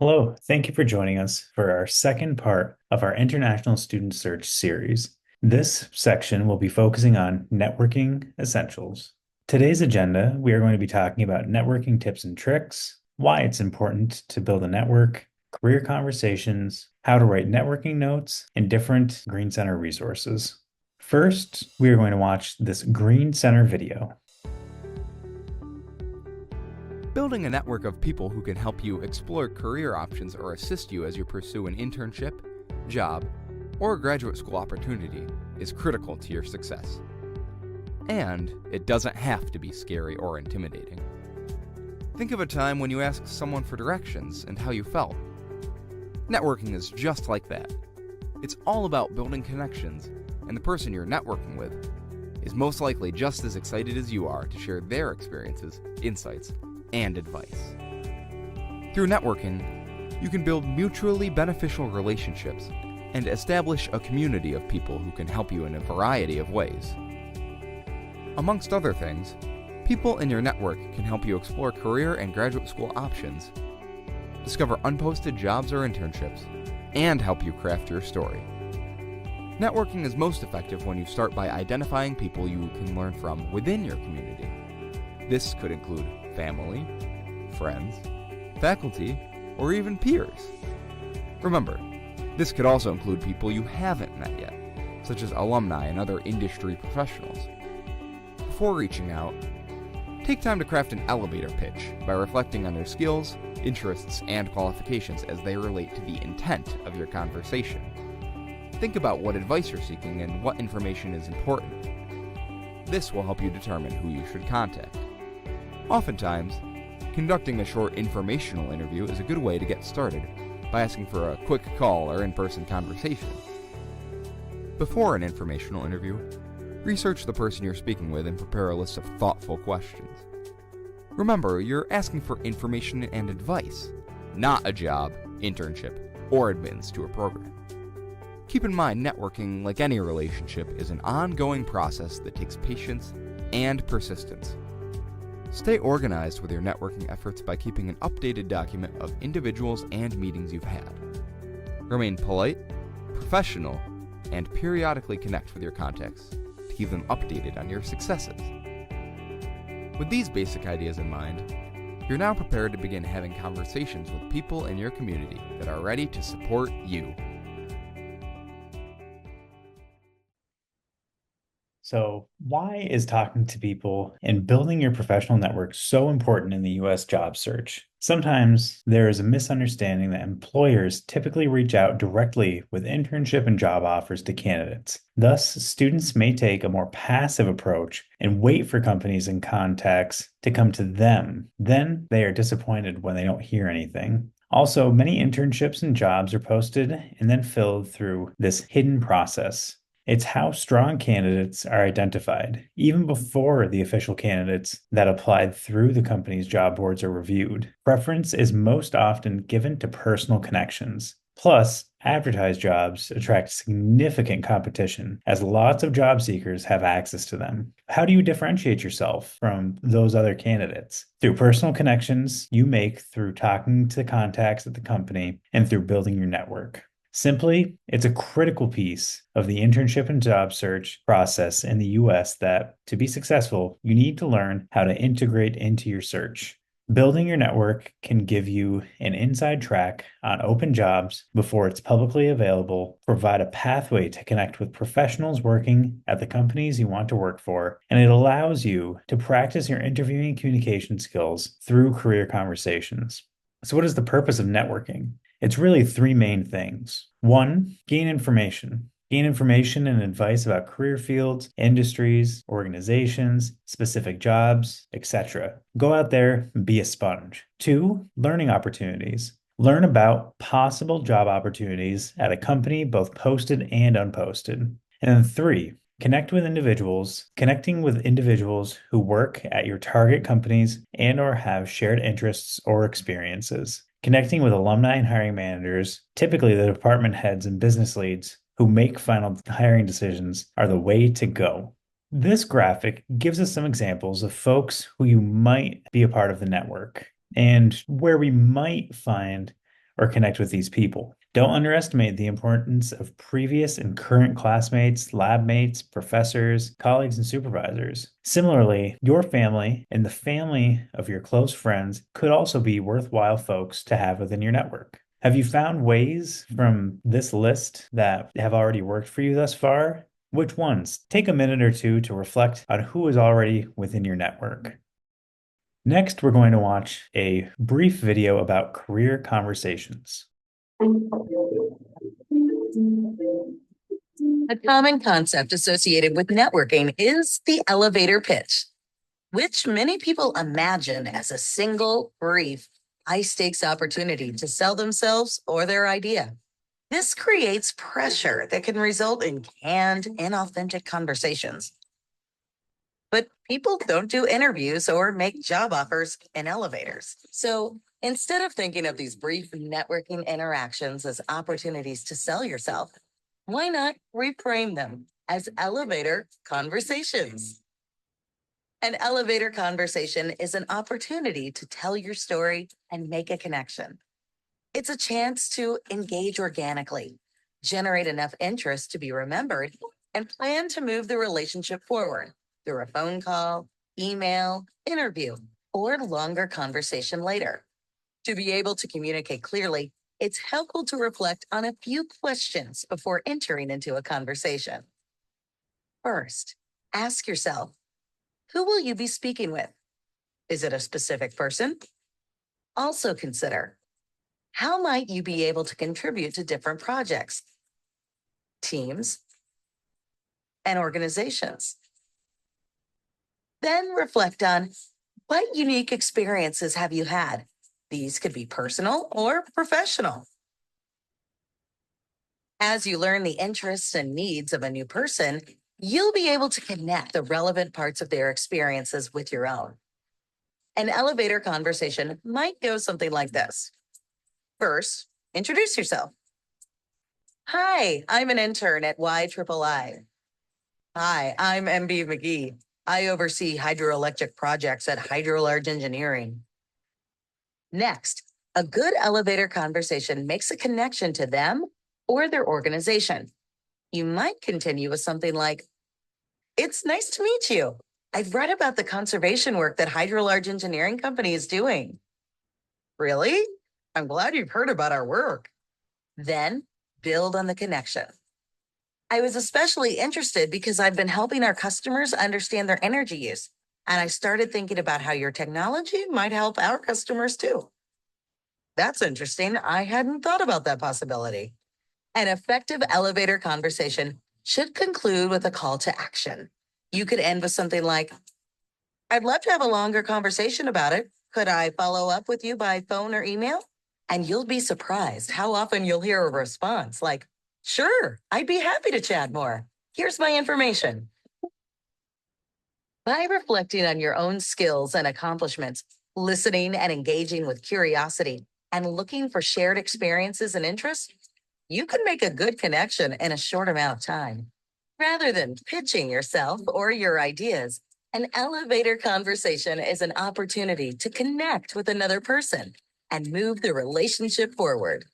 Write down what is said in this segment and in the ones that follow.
Hello, thank you for joining us for our second part of our International Student Search series. This section will be focusing on networking essentials. Today's agenda, we are going to be talking about networking tips and tricks, why it's important to build a network, career conversations, how to write networking notes, and different Green Center resources. First, we are going to watch this Green Center video. Building a network of people who can help you explore career options or assist you as you pursue an internship, job, or graduate school opportunity is critical to your success. And it doesn't have to be scary or intimidating. Think of a time when you asked someone for directions and how you felt. Networking is just like that. It's all about building connections, and the person you're networking with is most likely just as excited as you are to share their experiences, insights, and advice. Through networking, you can build mutually beneficial relationships and establish a community of people who can help you in a variety of ways. Amongst other things, people in your network can help you explore career and graduate school options, discover unposted jobs or internships, and help you craft your story. Networking is most effective when you start by identifying people you can learn from within your community. This could include family, friends, faculty, or even peers. Remember, this could also include people you haven't met yet, such as alumni and other industry professionals. Before reaching out, take time to craft an elevator pitch by reflecting on their skills, interests, and qualifications as they relate to the intent of your conversation. Think about what advice you're seeking and what information is important. This will help you determine who you should contact. Oftentimes, conducting a short informational interview is a good way to get started by asking for a quick call or in-person conversation. Before an informational interview, research the person you're speaking with and prepare a list of thoughtful questions. Remember, you're asking for information and advice, not a job, internship, or admittance to a program. Keep in mind, networking, like any relationship, is an ongoing process that takes patience and persistence. Stay organized with your networking efforts by keeping an updated document of individuals and meetings you've had. Remain polite, professional, and periodically connect with your contacts to keep them updated on your successes. With these basic ideas in mind, you're now prepared to begin having conversations with people in your community that are ready to support you. So, why is talking to people and building your professional network so important in the US job search? Sometimes there is a misunderstanding that employers typically reach out directly with internship and job offers to candidates. Thus, students may take a more passive approach and wait for companies and contacts to come to them. Then they are disappointed when they don't hear anything. Also, many internships and jobs are posted and then filled through this hidden process. It's how strong candidates are identified, even before the official candidates that applied through the company's job boards are reviewed. Preference is most often given to personal connections. Plus, advertised jobs attract significant competition as lots of job seekers have access to them. How do you differentiate yourself from those other candidates? Through personal connections you make through talking to contacts at the company and through building your network. Simply, it's a critical piece of the internship and job search process in the US that, to be successful, you need to learn how to integrate into your search. Building your network can give you an inside track on open jobs before it's publicly available, provide a pathway to connect with professionals working at the companies you want to work for, and it allows you to practice your interviewing and communication skills through career conversations. So, what is the purpose of networking? It's really three main things. One, gain information. Gain information and advice about career fields, industries, organizations, specific jobs, etc. Go out there and be a sponge. Two, learning opportunities. Learn about possible job opportunities at a company, both posted and unposted. And then three, connecting with individuals who work at your target companies and or have shared interests or experiences. Connecting with alumni and hiring managers, typically the department heads and business leads who make final hiring decisions, are the way to go. This graphic gives us some examples of folks who you might be a part of the network and where we might find or connect with these people. Don't underestimate the importance of previous and current classmates, lab mates, professors, colleagues, and supervisors. Similarly, your family and the family of your close friends could also be worthwhile folks to have within your network. Have you found ways from this list that have already worked for you thus far? Which ones? Take a minute or two to reflect on who is already within your network. Next, we're going to watch a brief video about career conversations. A common concept associated with networking is the elevator pitch, which many people imagine as a single, brief, high stakes opportunity to sell themselves or their idea. This creates pressure that can result in canned, inauthentic conversations. But people don't do interviews or make job offers in elevators. So instead of thinking of these brief networking interactions as opportunities to sell yourself, why not reframe them as elevator conversations? An elevator conversation is an opportunity to tell your story and make a connection. It's a chance to engage organically, generate enough interest to be remembered, and plan to move the relationship forward through a phone call, email, interview, or longer conversation later. To be able to communicate clearly, it's helpful to reflect on a few questions before entering into a conversation. First, ask yourself, who will you be speaking with? Is it a specific person? Also consider, how might you be able to contribute to different projects, teams, and organizations? Then reflect on, what unique experiences have you had? These could be personal or professional. As you learn the interests and needs of a new person, you'll be able to connect the relevant parts of their experiences with your own. An elevator conversation might go something like this. First, introduce yourself. Hi, I'm an intern at YIII. Hi, I'm MB McGee. I oversee hydroelectric projects at Hydro-Large Engineering. Next, a good elevator conversation makes a connection to them or their organization. You might continue with something like, it's nice to meet you. I've read about the conservation work that Hydro-Large Engineering Company is doing. Really? I'm glad you've heard about our work. Then build on the connection. I was especially interested because I've been helping our customers understand their energy use, and I started thinking about how your technology might help our customers too. That's interesting. I hadn't thought about that possibility. An effective elevator conversation should conclude with a call to action. You could end with something like, I'd love to have a longer conversation about it. Could I follow up with you by phone or email? And you'll be surprised how often you'll hear a response like, sure, I'd be happy to chat more. Here's my information. By reflecting on your own skills and accomplishments, listening and engaging with curiosity, and looking for shared experiences and interests, you can make a good connection in a short amount of time. Rather than pitching yourself or your ideas, an elevator conversation is an opportunity to connect with another person and move the relationship forward.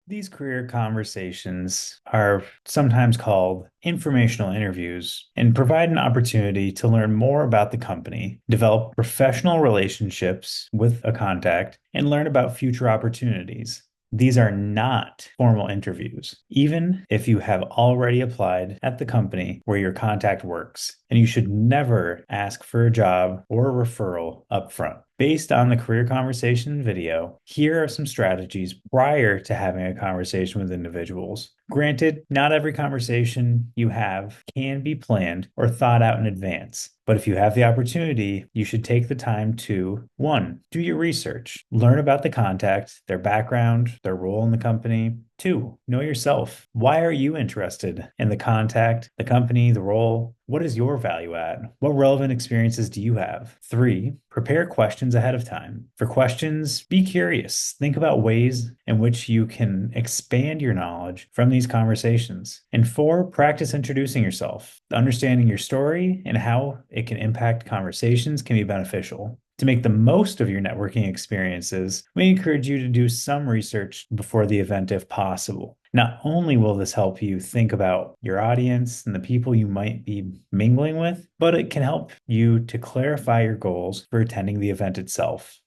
These career conversations are sometimes called informational interviews and provide an opportunity to learn more about the company, develop professional relationships with a contact, and learn about future opportunities. These are not formal interviews, even if you have already applied at the company where your contact works, and you should never ask for a job or a referral up front. Based on the career conversation video, here are some strategies prior to having a conversation with individuals. Granted, not every conversation you have can be planned or thought out in advance. But if you have the opportunity, you should take the time to, one, do your research, learn about the contact, their background, their role in the company, 2, know yourself. Why are you interested in the contact, the company, the role? What is your value add? What relevant experiences do you have? 3, prepare questions ahead of time. For questions, be curious. Think about ways in which you can expand your knowledge from these conversations. And 4, practice introducing yourself. Understanding your story and how it can impact conversations can be beneficial. To make the most of your networking experiences, we encourage you to do some research before the event if possible. Not only will this help you think about your audience and the people you might be mingling with, but it can help you to clarify your goals for attending the event itself.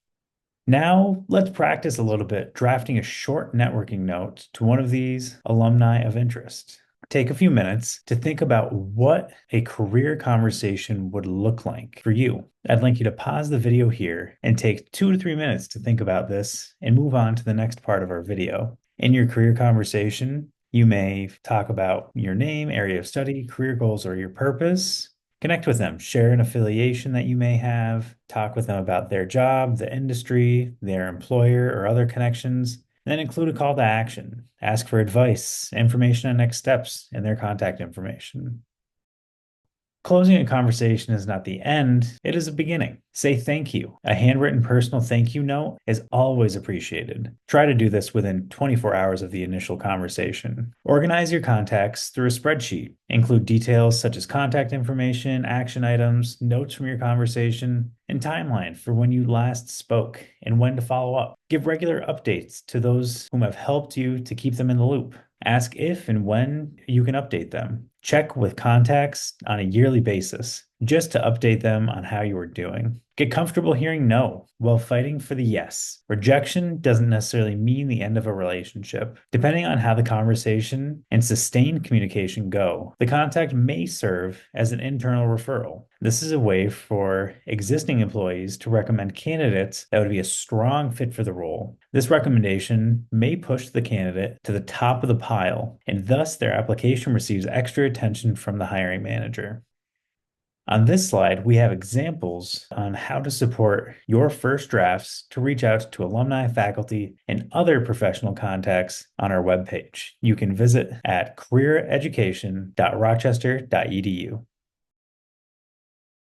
Now, let's practice a little bit drafting a short networking note to one of these alumni of interest. Take a few minutes to think about what a career conversation would look like for you. I'd like you to pause the video here and take 2 to 3 minutes to think about this and move on to the next part of our video. In your career conversation, you may talk about your name, area of study, career goals, or your purpose. Connect with them, share an affiliation that you may have, talk with them about their job, the industry, their employer, or other connections. And then include a call to action. Ask for advice, information on next steps, and their contact information. Closing a conversation is not the end, it is a beginning. Say thank you. A handwritten personal thank you note is always appreciated. Try to do this within 24 hours of the initial conversation. Organize your contacts through a spreadsheet. Include details such as contact information, action items, notes from your conversation, and timeline for when you last spoke and when to follow up. Give regular updates to those whom have helped you to keep them in the loop. Ask if and when you can update them. Check with contacts on a yearly basis just to update them on how you are doing. Get comfortable hearing no while fighting for the yes. Rejection doesn't necessarily mean the end of a relationship. Depending on how the conversation and sustained communication go, the contact may serve as an internal referral. This is a way for existing employees to recommend candidates that would be a strong fit for the role. This recommendation may push the candidate to the top of the pile, and thus their application receives extra attention from the hiring manager. On this slide, we have examples on how to support your first drafts to reach out to alumni, faculty, and other professional contacts on our webpage. You can visit at careereducation.rochester.edu.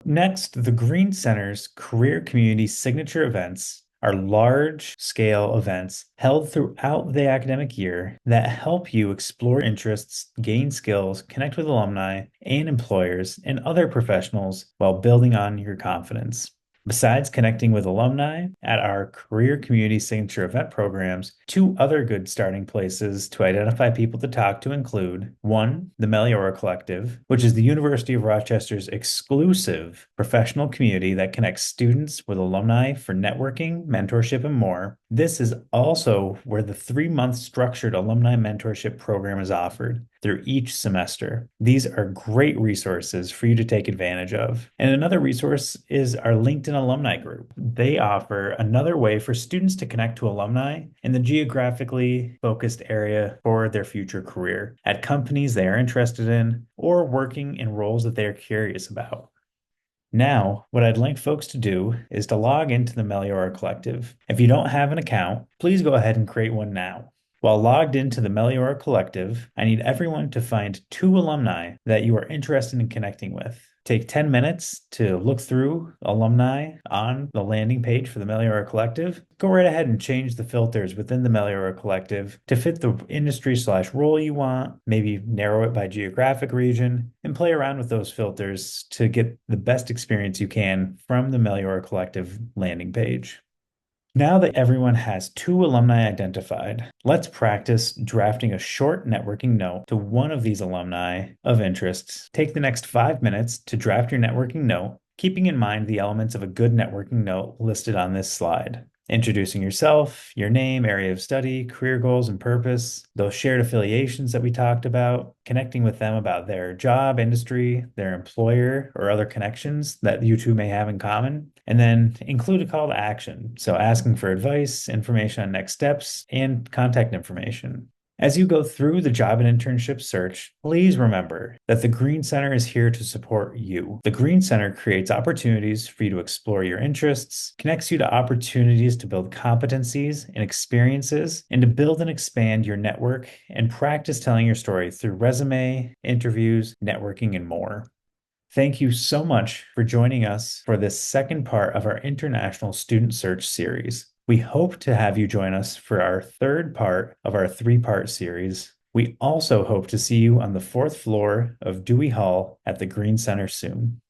Next, the Green Center's Career Community Signature Events are large-scale events held throughout the academic year that help you explore interests, gain skills, connect with alumni and employers and other professionals while building on your confidence. Besides connecting with alumni at our Career Community Signature Event programs, 2 other good starting places to identify people to talk to include 1, the Meliora Collective, which is the University of Rochester's exclusive professional community that connects students with alumni for networking, mentorship, and more. This is also where the 3-month structured alumni mentorship program is offered through each semester. These are great resources for you to take advantage of. And another resource is our LinkedIn alumni group. They offer another way for students to connect to alumni in the geographically focused area for their future career at companies they are interested in or working in roles that they are curious about. Now, what I'd like folks to do is to log into the Meliora Collective. If you don't have an account, please go ahead and create one now. While logged into the Meliora Collective, I need everyone to find 2 alumni that you are interested in connecting with. Take 10 minutes to look through alumni on the landing page for the Meliora Collective. Go right ahead and change the filters within the Meliora Collective to fit the industry/role you want, maybe narrow it by geographic region, and play around with those filters to get the best experience you can from the Meliora Collective landing page. Now that everyone has 2 alumni identified, let's practice drafting a short networking note to one of these alumni of interest. Take the next 5 minutes to draft your networking note, keeping in mind the elements of a good networking note listed on this slide. Introducing yourself, your name, area of study, career goals and purpose, those shared affiliations that we talked about, connecting with them about their job, industry, their employer, or other connections that you 2 may have in common. And then include a call to action. So asking for advice, information on next steps, and contact information. As you go through the job and internship search, please remember that the Green Center is here to support you. The Green Center creates opportunities for you to explore your interests, connects you to opportunities to build competencies and experiences, and to build and expand your network and practice telling your story through resume, interviews, networking, and more. Thank you so much for joining us for this second part of our International Student Search series. We hope to have you join us for our third part of our three-part series. We also hope to see you on the fourth floor of Dewey Hall at the Green Center soon.